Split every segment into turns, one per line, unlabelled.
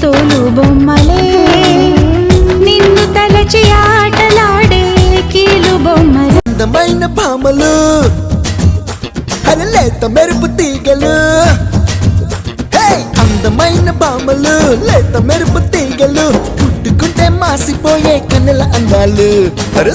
తోలు బొమ్మలే నిన్ను తలచి ఆటలాడే కీలు బొమ్మలే
అందమైన భామలు లేత మెరుపు తీగలు అందమైన భామలు లేత మెరుపు తీగలు పుట్టుకుంటే మాసిపోయే కన్నెల అందాలు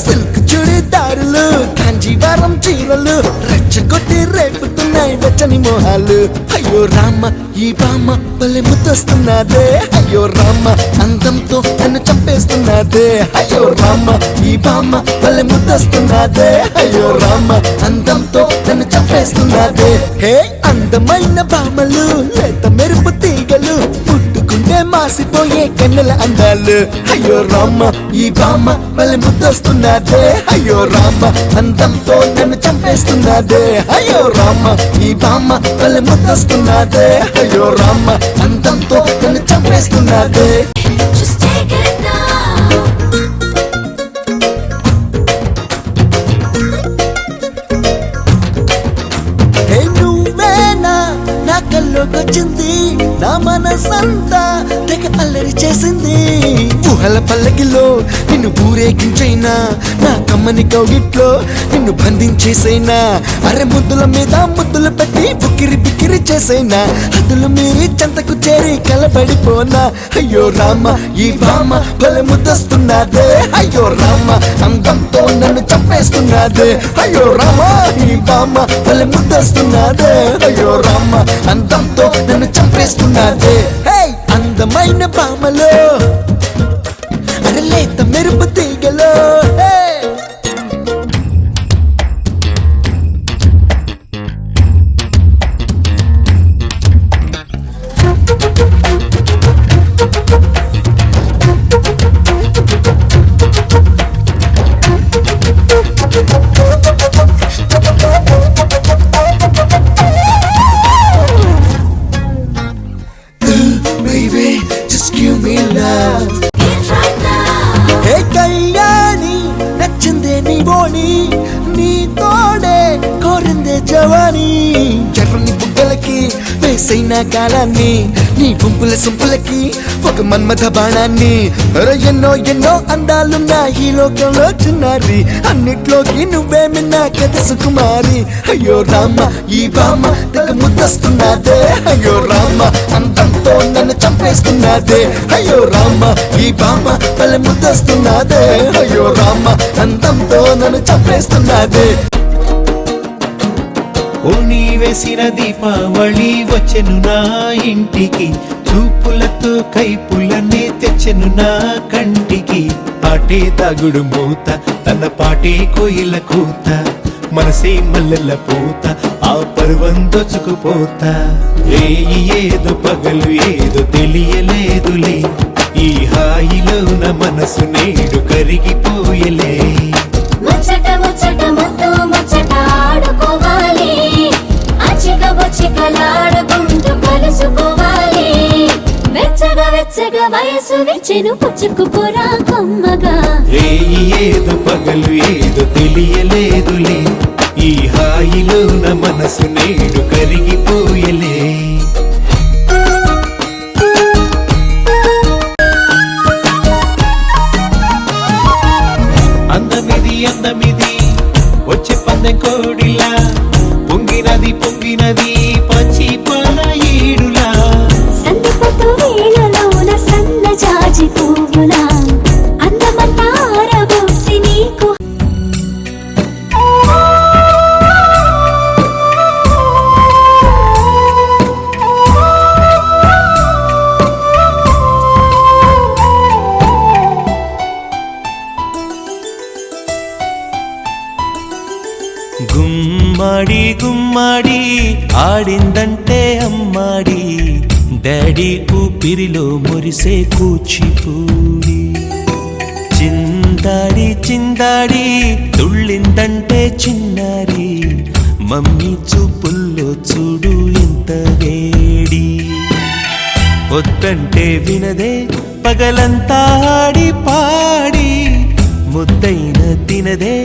సిల్క్ చుడిదారులు కాంజీవరం చీరలు రెచ్చగొట్టి రేపుతున్నాయి వెచ్చని మోహాలు అయ్యో రామ ఈ బామ్మ భలే ముద్దొస్తున్నదే అయ్యో రామ అందంతో నన్ను చంపేస్తున్నదే అయ్యో రామ ఈ బామ్మ భలే ముద్దొస్తున్నదే అయ్యో రామ అందంతో నన్ను చంపేస్తున్నదే హే అందమైన భామలు లేత మెరుపు తీగలు పుట్టుకుంటే మాసిపోయే కన్నెల అందాలు అయ్యో రామ ఈ బామ్మ భలే ముద్దొస్తున్నదే అయ్యో రామ అందంతో నన్ను చంపేస్తున్నదే అయ్యో రామ ఈ బామ్మ భలే ముద్దొస్తున్నదే అయ్యో రామ అందంతో నన్ను చంపేస్తున్నదే కల్లోకొచ్చింది నా మనసంతా తెగ అల్లరి చేసింది ఊహల పల్లకిలో నిన్ను ఊరేగించైనా నా కమ్మని కౌగిట్లో నిన్ను బంధించేసైనా అరె ముద్దుల మీద ముద్దులు పెట్టి బుక్కిరి బిక్కిరి చేసైనా హద్దులు మీరి చెంతకు చేరి కలబడిపోనా అయ్యో రామ ఈ బామ్మ భలే ముద్దొస్తున్నదే అయ్యో రామ అందంతో నన్ను చంపేస్తున్నదే అయ్యో రామ ఈ బామ్మ భలే ముద్దొస్తున్నదే అయ్యో రామ అందంతో నన్ను చంపేస్తున్నదే హే అందమైన భామలో అరే లేత మెరుపు తీగలో నచ్చిందే నీ బోని నీ తోడే కోరిందే జవాని ఎర్రని బుగ్గలకి వేసైన కాలాన్ని నీ గుంపుల సొంపులకి ఒక మన్మథ బాణాన్ని ఎన్నో ఎన్నో అందాలున్నా ఈ లోకంలో చిన్నారి అన్నిట్లోకి నువ్వే మిన్నా కథ సుకుమారి అయ్యో రామ ఈ బామ్మ తెగ ముద్దొస్తున్నదే అయ్యో రామ అందంతో నన్ను చంపేస్తున్నదే అయ్యో రామ ఈ బామ్మ భలే ముద్దొస్తున్నదే అయ్యో రామ అందంతో నన్ను చంపేస్తున్నదే
ఓణి వేసిన దీపావళి వచ్చెను నా ఇంటికి చూపులతో కైపులనే తెచ్చెను నా కంటికి పాటే తాగుడు మూత తన పాటే కోయిల కూత మనసే మల్లెల పూత ఆ పర్వం దోచుకుపోతా ఏదో పగలు ఏదో తెలియలేదులే ఈ హాయిలో నా మనసు నేడు కరిగిపోయలే
ముచ్చట ముచ్చట ముద్దు ముచ్చట ఆడుకోవాలి అచిక బొచ్చికలాడుకుంటూ కలుసుకోవాలి వెచ్చగా వెచ్చగా వయసు వెచ్చెను పుచ్చుకుపోరా కమ్మగా
ఏదో పగలు ఏదో తెలియలేదులే ఈ హాయిలో నా మనసు నేడు కరిగిపోయలే అందమిది వచ్చే పందెం కోడిలా పొంగినది పొంగినది పచ్చి పాల ఈడులా
సందపట్టు వేళలోన సన్న జాజి పువ్వులా అందమంతా ఆరబోసి నీకు
గుమ్మాడి గుమ్మాడి ఆడిందంటే అమ్మాడి డాడీ ఊపిరిలో మురిసే కూచిపూడి చిందాడి చిందాడి తుళ్ళిందంటే చిన్నారి మమ్మీ చూపుల్లో చూడు ఎంత వేడి వద్దంటే వినదే పగలంతా ఆడి పాడి ముద్దైన తినదే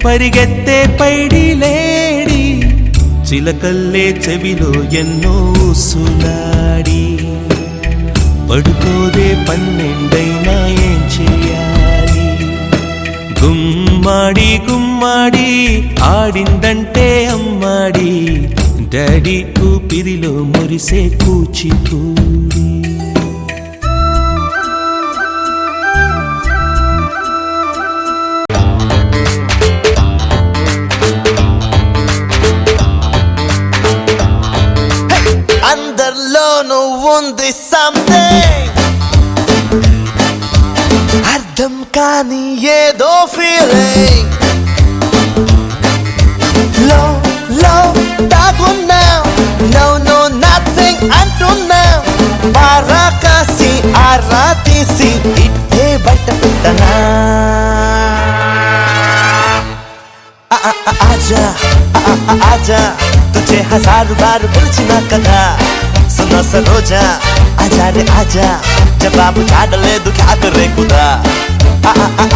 పరిగెత్తే పైడి లేడి చిలకల్లే చెవిలో ఎన్నో సులాడి పడుకోదే పన్నెండైనా ఏం చేయాలి గుమ్మాడి గుమ్మాడి ఆడిందంటే అమ్మాడి డాడీ ఊపిరిలో మురిసే కూచిపూడి
అందరిలోనూ ఉంది సంథింగ్ అర్థం కాని ఏదో ఫీలింగ్ లో లో దాగున్నాం నో నో నథింగ్ అంటున్నాం బారా కాసి ఆరా తీసి ఇట్టే బయట పెట్టనా आजा आजा तुझे हजार बार बुलचना कदा सुनो सरोजा आजा रे आजा जवाब झाड़ ले तू क्या करे खुदा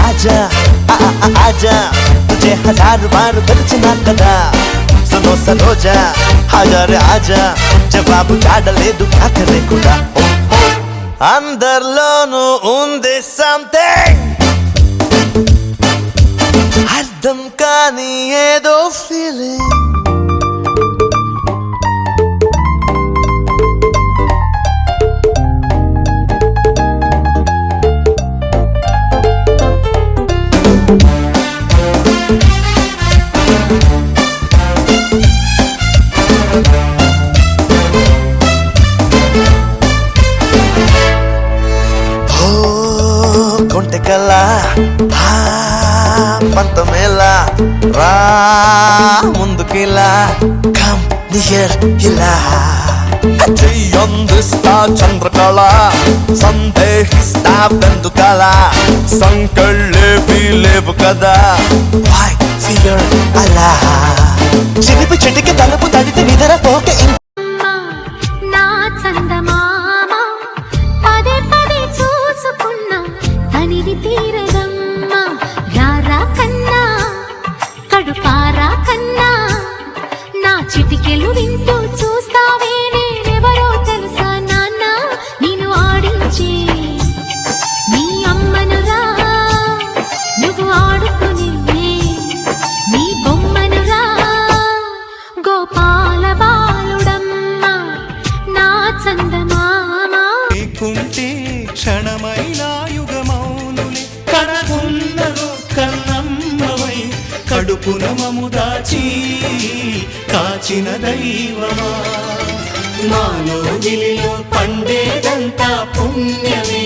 आजा आजा तुझे हजार बार बुलचना कदा सुनो सरोजा आजा रे आजा जवाब झाड़ ले तू क्या करे खुदा अंदरलोनू ఉంది something అర్థం కాని ఏదో ఫీలింగ్ కొంటెకల్లా పంతమేలా రా ముందుకిలా కమ్ నియర్ ఇలా అందిస్తా చంద్రకళ సందేహిస్తా బెందుకల సంకళ్ళేవి లేవు కదా వై ఫియర్ అలా చిలిపి చెట్టుకి తలుపు తడితే నిద్ర పోక
నా చందమామ పదే పదే చూసుకున్నా తనివి తీరదమ్మా రారా కన్నా కడుపారా కన్నా నా చిటికెలు వింటూ చూస్తావే నేనెవరో తెలుసా నాన్న నేను ఆడించి నీ అమ్మనురా నువ్వు ఆడుకుని నీ బొమ్మనురా గోపాల బాలుడమ్మా నా చందమామ
కుంటే క్షణమైన యుగమౌనులే కనగున్నదో కన్నమ్మవై కడుపున మము దాచి కాచిన దైవమా మాలో గిలిలో పండేదంతా పుణ్యమే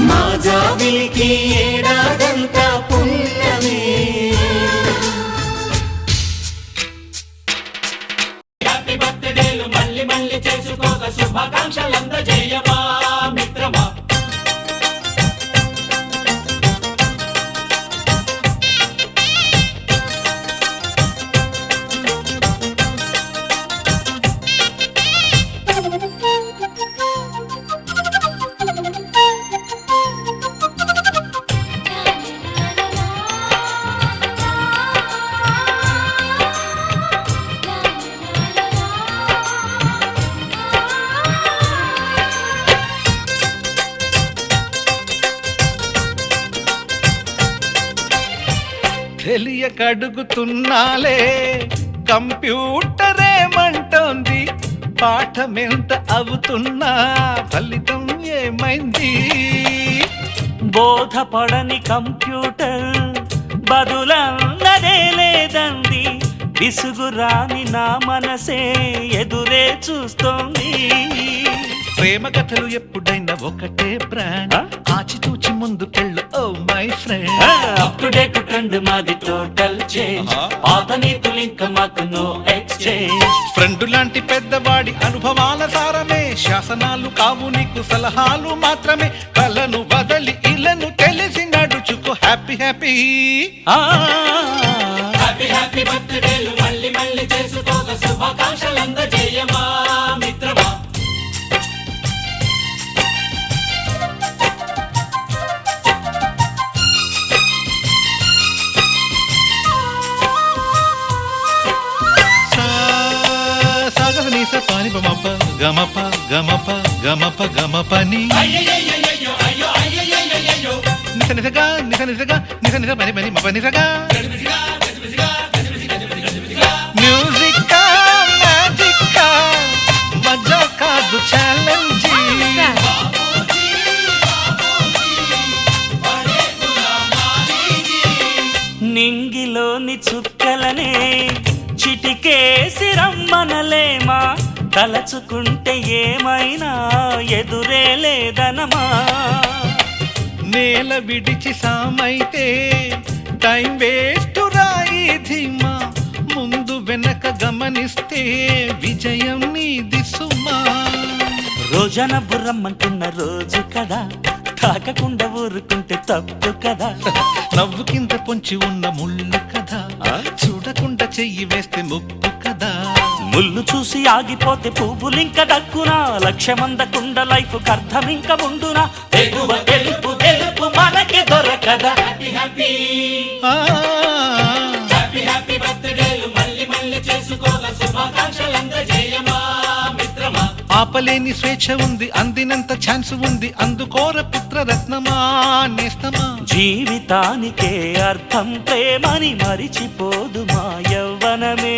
మా జాబిలికి ఏడాదంతా పుణ్యమే హ్యాపీ బర్త్డేలు మళ్ళీ మళ్ళీ చేసుకోక శుభాకాంక్షలందజేయమా మిత్రమా
తెలియకడుగుతున్నాలే కంప్యూటరేమంటోంది పాఠమెంత అవుతున్నా ఫలితం ఏమైంది
బోధపడని కంప్యూటర్ బదులన్నదే లేదంది విసుగురాని నా మనసే ఎదురే చూస్తోంది
ప్రేమ కథలు ఎప్పుడైనా ఒకటే బ్రాండ్ ఆచితూచి ముందుకెళ్ళు oh my friend
up to date trend మాది టోటల్ చేంజ్ పాత నీతులు ఇంకా మాకు నో ఎక్స్చేంజ్
ఫ్రెండ్ లాంటి పెద్దవాడి అనుభవాల సారమే శాసనాలు కావు నీకు సలహాలు మాత్రమే కలను బదలి ఇలను తెలిసి నడుచుకో హ్యాపీ హ్యాపీ
హ్యాపీ హ్యాపీ బర్త్డేలు మళ్ళీ మళ్ళీ చేసుకోక శుభాకాంక్షలందజేయమా మిత్రమా
సాగస నీస పాని బమప గమప గమప గమప గమపని నిస నిసగా నిస నిసగా నిస నిస పని పని మప నిసగా మ్యూజిక్ మ్యాజిక్ మజా కాదు ఛాలెంజ్
నింగిలోని చుక్కలనే చిటికేసి రమ్మనలేమా తలచుకుంటే ఏమైనా ఎదురే లేదనమా
నేల విడిచి సామైతే టైం వేస్ట్ రాయి ధీమా ముందు వెనక గమనిస్తే విజయం నీది సుమా
రోజన బుర్రమ్మంటున్న రోజు కదా తాకకుండా ఊరుకుంటే తప్పు కదా
నవ్వు కింద పొంచి ఉన్న ముళ్ళు కదా చూడకుండా చెయ్యి వేస్తే ముప్పు కదా
ముళ్ళు చూసి ఆగిపోతే పువ్వులింక దక్కునా లక్ష్యమందకుండ లైఫ్ అర్థం ఇంక ఉండునా ఎగువ గెలుపు గెలుపు మనకి దొరకదా హ్యాపీ
ఆ,
హ్యాపీ బర్త్డేలు మళ్ళీ మళ్ళీ చేసుకోగా శుభాకాంక్షలందజేయమా మిత్రమా
ఆపలేని స్వేచ్ఛ ఉంది అందినంత ఛాన్స్ ఉంది అందుకోర పుత్రరత్నమా నేస్తమా
జీవితానికే అర్థం ప్రేమని మరిచిపోదు మా యవ్వనమే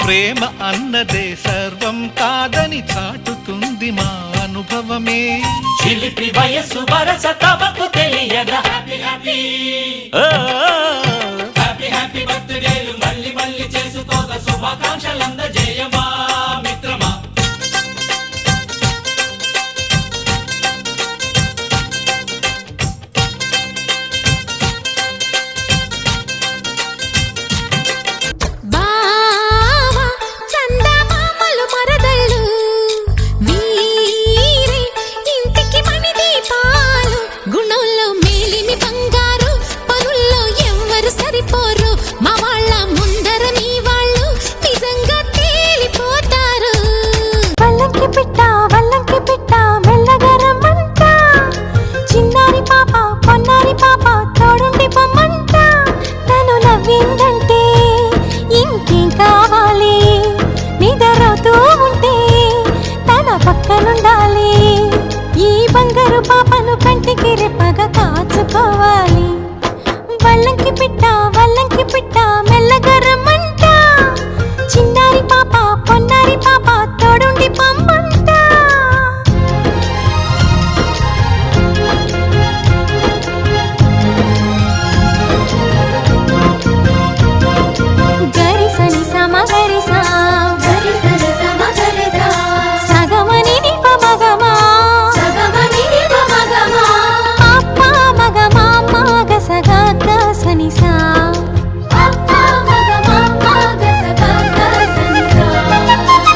ప్రేమ అన్నదే సర్వం కాదని చాటుతుంది మా అనుభవమే
చిలిపి వయస్సు వరస తమకు తెలియదా
హ్యాపీ
ఓ,
హ్యాపీ బర్త్డేలు మళ్ళీ మళ్ళీ చేసుకోగా శుభాకాంక్షలందజేయమా మిత్రమా
బావా చందమామలు మరదళ్ళు వీరే ఇంటికి మణి దీపాలు గుణంలో మేలిమి బంగారు పనుల్లో ఎవ్వరు సరిపోరు మా వాళ్ళ ముందర మీ వాళ్ళు నిజంగా తేలిపోతారు వల్లంకి పిట్ట మెల్లగా రమ్మంట చిన్నారి పాప పొన్నారి పాప తోడుండి పొమ్మంట తను నవ్విందంటే ఇంకేం కావాలి నిద్రవుతూ ఉంటే తన పక్కనుండాలి ఈ బంగారు పాపను కంటికి రెప్పగా కాచుకోవాలి వల్లంకి పిట్ట మెల్లగా రమ్మంట చిన్నారి పాప పొన్నారి పాప తోడుండి పొమ్మంట గరిసని సమగరిసా సగమని నిప మగమా అప్ప మగమా మగ సగా గసనిసా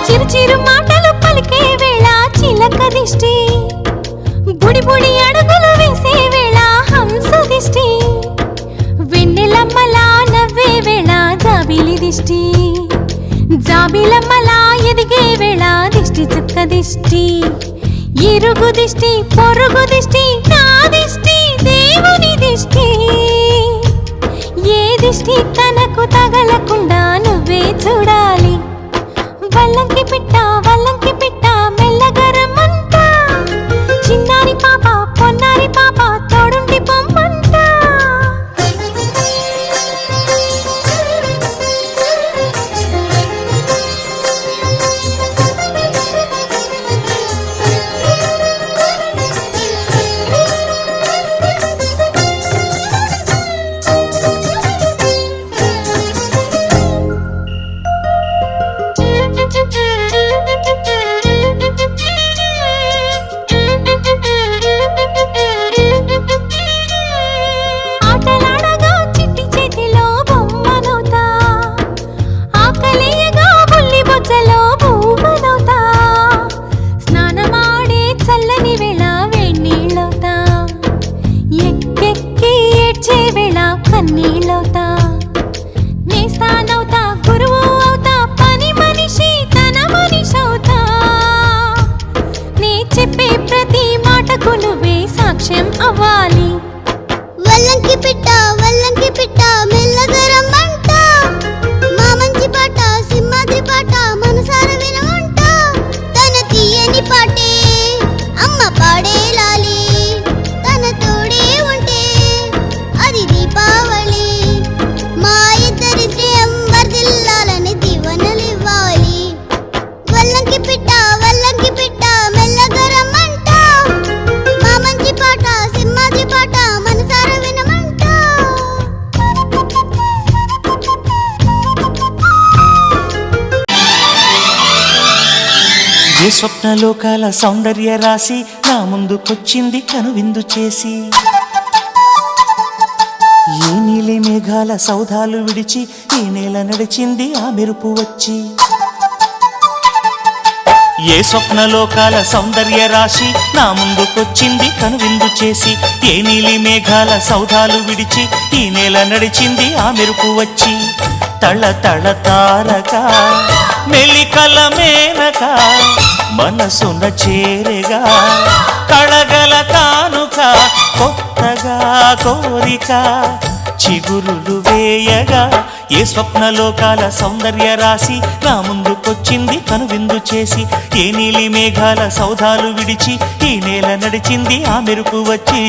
చిరు చిరు మాటలు పలికే వేళ చిలక దిష్టి బుడి బుడి అడుగులు వేసే వేళ హంస దిష్టి వెన్నెలమ్మలా నవ్వే వేళ జాబిలి దిష్టి జాబిలమ్మలా ఎదిగే వేళ దిష్టి చుక్క దిష్టి ఇరుగు దిష్టి పొరుగు దిష్టి నా దిష్టి దేవుని దిష్టి ఏ దిష్టి తనకు తగలకుండా నువ్వే చూడాలి వల్లంకి పిట్ట మెల్లగా రమ్మంట చిన్నారి పాప పొన్నారి పాప తోడుండి పొమ్మంట ఆటలాడగా చిట్టి చేతిలో బొమ్మనవుతా ఆకలియగా బుల్లి బొజ్జలో బువ్వనవుతా స్నానమాడే చల్లని వేళ వేణీళ్ళవుతా ఎక్కెక్కి ఏడ్చే వేళ కన్నీళ్ళవుతా నేస్తానవుతా గురువు అవుతా పని మనిషి తన మనిషవుతా నీ చెప్పే ప్రతి మాటకు నువ్వే సాక్ష్యం అవ్వాలి
వల్లంకి పిట్ట మెల్లగా రమ్మంట మా మంచి పాట సింహాద్రి పాట మనసార వినమంట తన తీయని పాటే
ఏ స్వప్నలోకాల సౌందర్య రాశి నా ముందుకొచ్చింది కనువిందు చేసి, ఏ నీలి మేఘాల సౌధాలు విడిచి ఈ నేల నడిచింది ఆ మెరుపు వచ్చి. ఏ స్వప్నలోకాల సౌందర్య రాశి నా ముందుకొచ్చింది కనువిందు చేసి, ఏ నీలి మేఘాల సౌధాలు విడిచి ఈ నేల నడిచింది ఆ మెరుపు వచ్చి. తళ తళ తారక మెలికల మేనక మనసున చేరగా కళగల కానుక కొత్తగా కోరిక చిగురులు వేయగా. ఏ స్వప్నలోకాల సౌందర్య రాశి నా ముందుకొచ్చింది కనువిందు చేసి, ఏ నీలి మేఘాల సౌధాలు విడిచి ఈ నేల నడిచింది ఆ మెరుపు వచ్చి.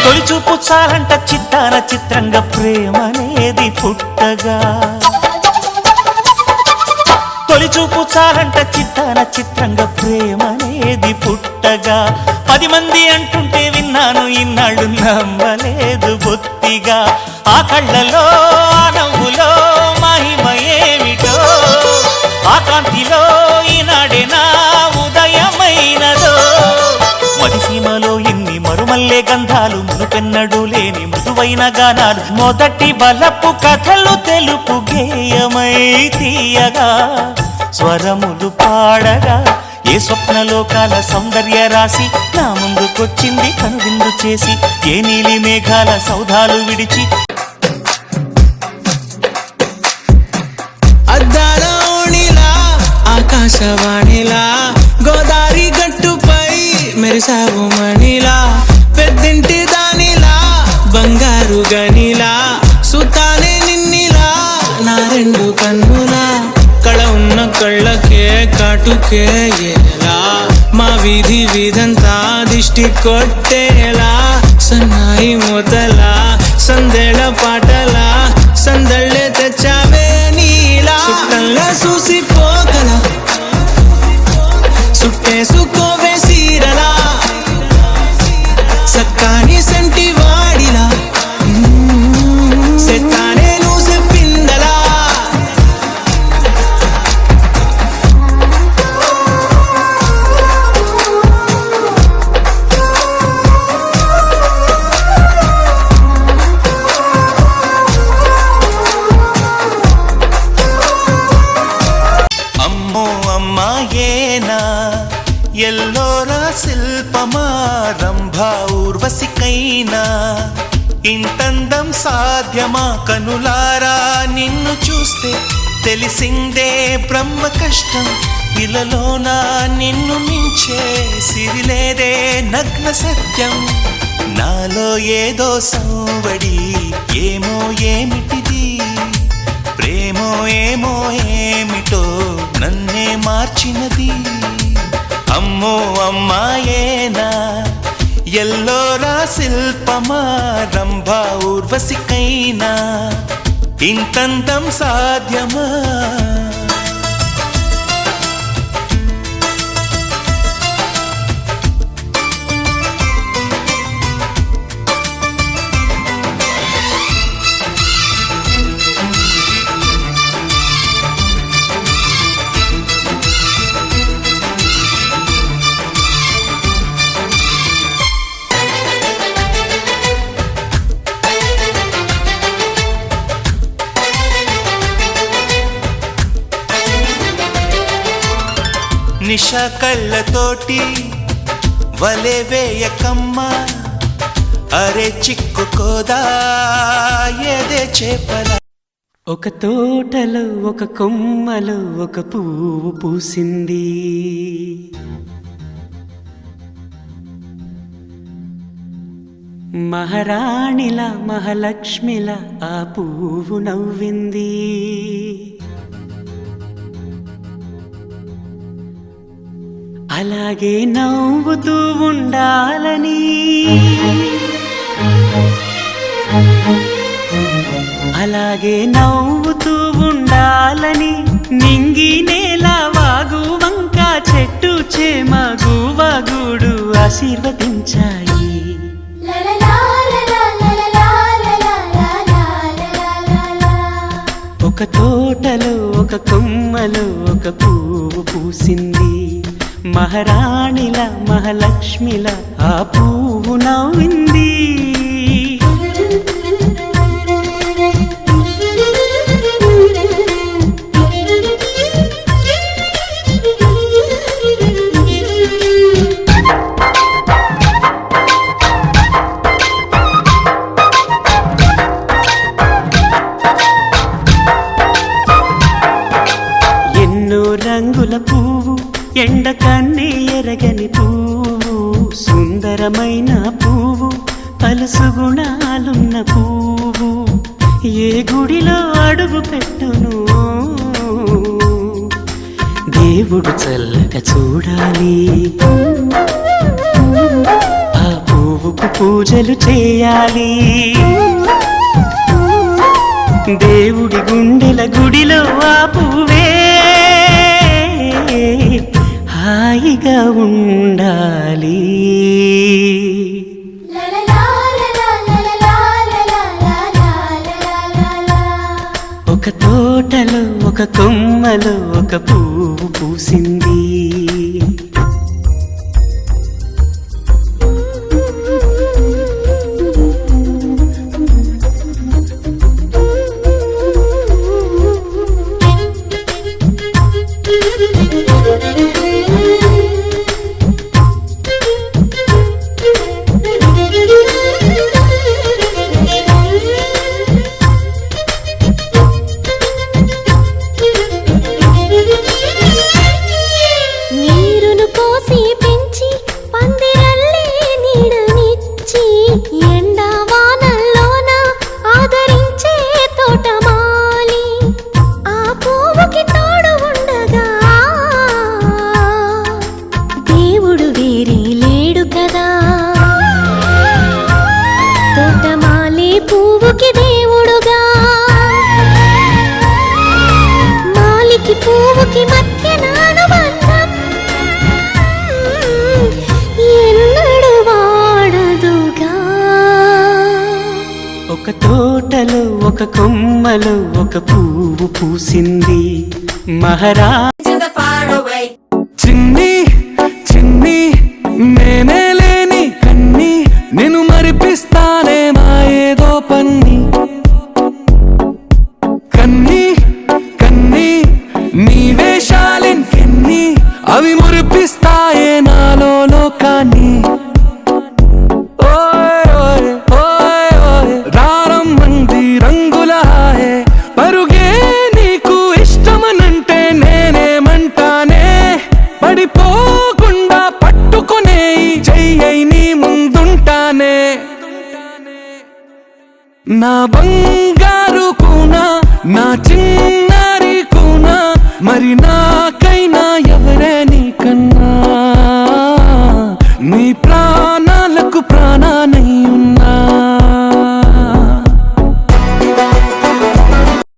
తొలిచూపు చాలంట చిత్తాన చిత్రంగా ప్రేమనేది పుట్టగా, తొలిచూపు చాలంట చిత్తాన చిత్రంగా ప్రేమనేది పుట్టగా. 10 మంది అంటుంటే విన్నాను ఇన్నాళ్ళు నమ్మలేదు బొత్తిగా. ఆ కళ్ళలో ఆ నవ్వులో మహిమ ఏమిటో, ఆ కాంతిలో ఈనాడే నా ఉదయమైనదో. మదిసీమలో ఎన్ని మరుమల్లే గంధాలు, మునుపెన్నడు లేని మృదువైన గానాలు, మొదటి బలపు కథలు తెలుపు గేయమై తీయగా స్వరములు పాడగా. ఏ స్వప్నలోకాల సౌందర్య రాశి నా ముందుకొచ్చింది కనువిందు చేసి, ఏ నీలి మేఘాల సౌధాలు విడిచి.
అద్దాల ఓణిలా ఆకాశవాణిలా గోదారి గట్టుపై మెరిసావు మణిలా, పెద్దింటి దానిలా బంగారు గనిలా, సుతానే నిన్నిలా నా 2 కన్నులా. కళ ఉన్న కళ్ళకే కాటుకే ఎలా, మా వీధి వీధంతా దిష్టి కొట్టేలా. సన్నాయి మూతలా సందేళ పాటలా సందళ్ళే తెచ్చావే నీలా. సుట్టంలా చూసిపోగల సుట్టేసుకోవే సీరలా, సక్కాని సంటి వాడిలా సెత్తానే నువ్వు చెప్పిందలా.
అమ్మో అమ్మాయేనా ఎల్లోరా శిల్పమా రంభా ఊర్వశికైనా, ఇంతందం సాధ్యమా కనులారా నిన్ను చూస్తే తెలిసిందే బ్రహ్మ కష్టం. ఇలలోన నిన్ను మించే సిరిలేదే నగ్న సత్యం. నాలో ఏదో సంవడి ఏమో ఏమిటిది, ప్రేమో ఏమో ఏమిటో నన్నే మార్చినది. అమ్మో అమ్మాయేనా ఎల్లోరా శిల్పమా రంభా ఊర్వశికైనా, ఇంతందం సాధ్యమా. నిషా కళ్ళతోటి వలే వేయకమ్మా, అరే చిక్కుకోదా ఏదే చేపల.
ఒక తోటలో ఒక కొమ్మలో ఒక పువ్వు పూసింది, మహారాణిలా మహాలక్ష్మిలా ఆ పువ్వు నవ్వింది. అలాగే నవ్వుతూ ఉండాలని అలాగే నవ్వుతూ ఉండాలని నింగి నేల వాగు వంక చెట్టు చేమ గువగూడు ఆశీర్వదించాయి ఒక తోటలో ఒక కొమ్మలో ఒక పువ్వు పూసింది మహారాణిల మహాలక్ష్మిల ఆ పువ్వు నవ్వింది రంగుల పువ్వు ఎండ కన్నే ఎరగని పువ్వు సుందరమైన పువ్వు పలుసు గుణాలున్న పువ్వు ఏ గుడిలో అడుగు పెట్టును దేవుడు చల్లగా చూడాలి ఆ పువ్వుకు పూజలు చేయాలి దేవుడి గుండెల గుడిలో ఆ పువ్వే హాయిగా ఉండాలి ఒక తోటలో ఒక కొమ్మలో ఒక పువ్వు పూసింది ఒక తోటలో ఒక కొమ్మలో ఒక పువ్వు పూసింది మహారా
చిన్ని చిన్ని నేనే లేని కన్ని నేను మరిపిస్తానే మా ఏదో పన్ని కన్ని కన్ని నీ వేషాలెన్ని అవి మురిపిస్తాయే నాలో లోకాన్ని పరుగే నీకు ఇష్టమనంటే నేనేమంటానే పడిపోకుండా పట్టుకునే చెయ్యి నీ ముందుంటానే నా బంగారు కూనా నా చిన్నారి కూనా మరి నాకైనా ఎవరే నీకన్నా నీ